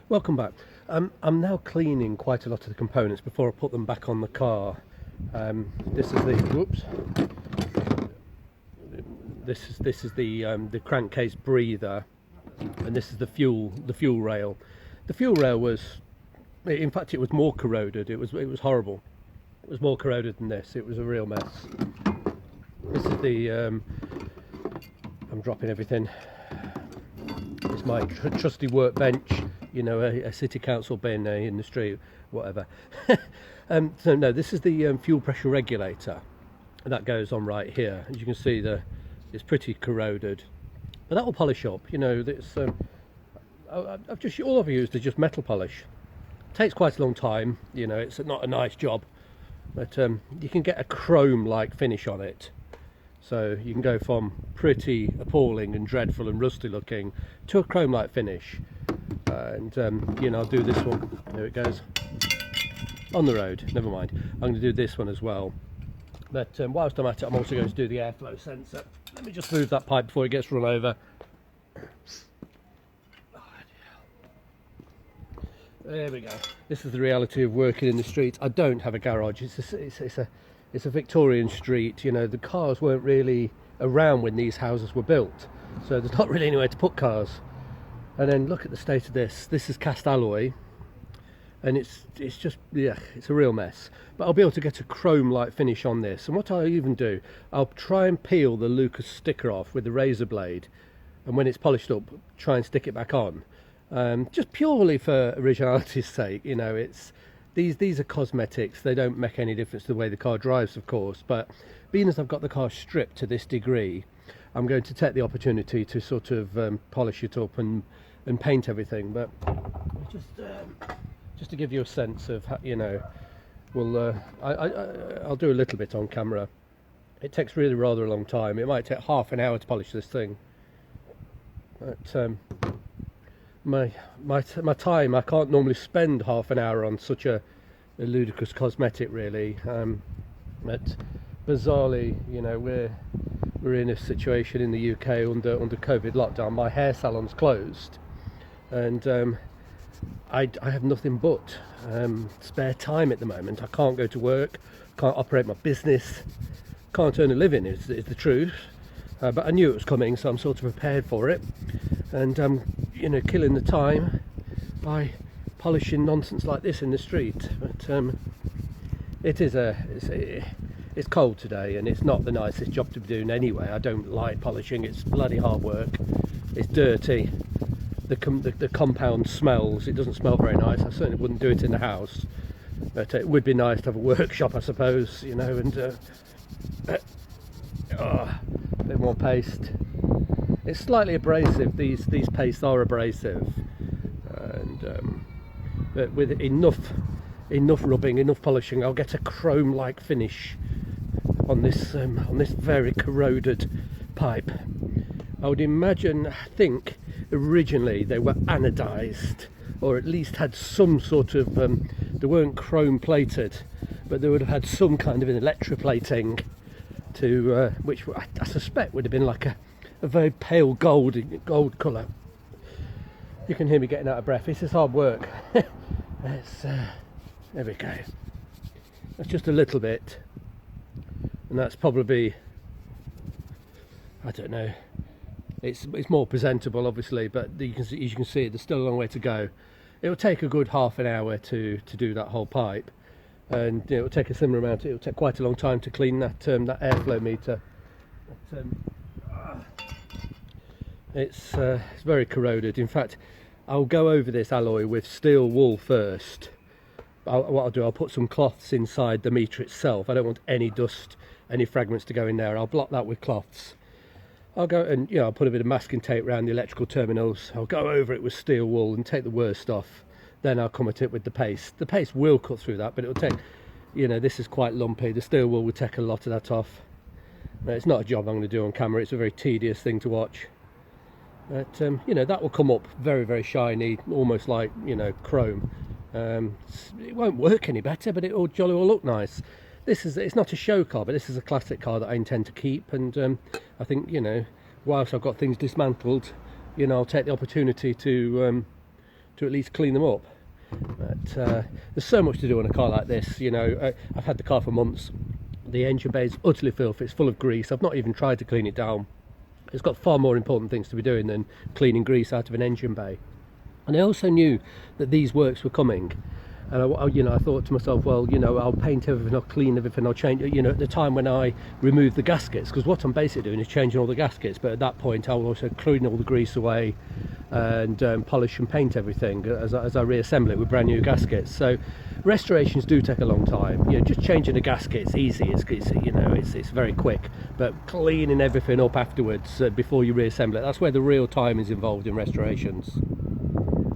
Welcome back. I'm now cleaning quite a lot of the components before I put them back on the car. This is the whoops. This is the crankcase breather, and this is the fuel rail. The fuel rail was, in fact, it was more corroded. It was horrible. It was more corroded than this. It was a real mess. This is the I'm dropping everything. It's my trusty workbench, you know, a city council bin in the street, whatever. So no, this is the fuel pressure regulator, and that goes on right here. As you can see, it's pretty corroded, but that will polish up. You know, it's all I've used is just metal polish. It takes quite a long time. You know, it's not a nice job, but you can get a chrome-like finish on it. So you can go from pretty appalling and dreadful and rusty looking to a chrome-like finish. And you know, I'll do this one. There it goes. On the road, never mind. I'm going to do this one as well. But whilst I'm at it, I'm also going to do the airflow sensor. Let me just move that pipe before it gets run over. There we go. This is the reality of working in the street. I don't have a garage. It's a Victorian street. You know, the cars weren't really around when these houses were built, so there's not really anywhere to put cars. And then look at the state of this. This is cast alloy, and it's just, yeah, it's a real mess. But I'll be able to get a chrome-like finish on this. And what I'll even do, I'll try and peel the Lucas sticker off with the razor blade, and when it's polished up, try and stick it back on. Just purely for originality's sake. You know, it's these are cosmetics. They don't make any difference to the way the car drives, of course, but being as I've got the car stripped to this degree, I'm going to take the opportunity to sort of polish it up and paint everything. But just to give you a sense of how, you know, I'll do a little bit on camera. It takes really rather a long time. It might take half an hour to polish this thing, but my time, I can't normally spend half an hour on such a ludicrous cosmetic, really. But bizarrely, you know, we're in a situation in the UK under COVID lockdown. My hair salon's closed, and I have nothing but spare time at the moment. I can't go to work, can't operate my business, can't earn a living is the truth. But I knew it was coming, so I'm sort of prepared for it, and you know, killing the time by polishing nonsense like this in the street. But it's cold today, and it's not the nicest job to be doing anyway. I don't like polishing. It's bloody hard work. It's dirty. The compound smells. It doesn't smell very nice. I certainly wouldn't do it in the house, but it would be nice to have a workshop, I suppose, you know. And a bit more paste. It's slightly abrasive. These pastes are abrasive, and but with enough rubbing, enough polishing, I'll get a chrome-like finish on this very corroded pipe. I would imagine, I think, originally they were anodized, or at least had some sort of they weren't chrome plated, but they would have had some kind of an electroplating to which I suspect would have been like a very pale gold colour. You can hear me getting out of breath. This is hard work. There we go. That's just a little bit, and that's probably, I don't know. It's more presentable, obviously, but you can see there's still a long way to go. It will take a good half an hour to do that whole pipe, and it will take a similar amount. It will take quite a long time to clean that airflow meter. But, it's very corroded. In fact, I'll go over this alloy with steel wool first. What I'll do, I'll put some cloths inside the meter itself. I don't want any dust, any fragments to go in there. I'll block that with cloths. I'll go and, you know, I'll put a bit of masking tape around the electrical terminals. I'll go over it with steel wool and take the worst off. Then I'll come at it with the paste. The paste will cut through that, but it'll take, you know, this is quite lumpy. The steel wool will take a lot of that off. It's not a job I'm going to do on camera. It's a very tedious thing to watch. But you know, that will come up very, very shiny, almost like, you know, chrome. It won't work any better, but it will jolly well look nice. It's not a show car, but this is a classic car that I intend to keep, and I think, you know, whilst I've got things dismantled, you know, I'll take the opportunity to to at least clean them up. But there's so much to do on a car like this. You know, I've had the car for months. The engine bay is utterly filthy, it's full of grease. I've not even tried to clean it down. It's got far more important things to be doing than cleaning grease out of an engine bay. And I also knew that these works were coming, and I thought to myself, well, you know, I'll paint everything, I'll clean everything, I'll change, you know, at the time when I remove the gaskets, because what I'm basically doing is changing all the gaskets, but at that point I'll also clean all the grease away and polish and paint everything as I reassemble it with brand new gaskets. So restorations do take a long time. You know, just changing the gasket's easy, it's very quick, but cleaning everything up afterwards before you reassemble it, that's where the real time is involved in restorations.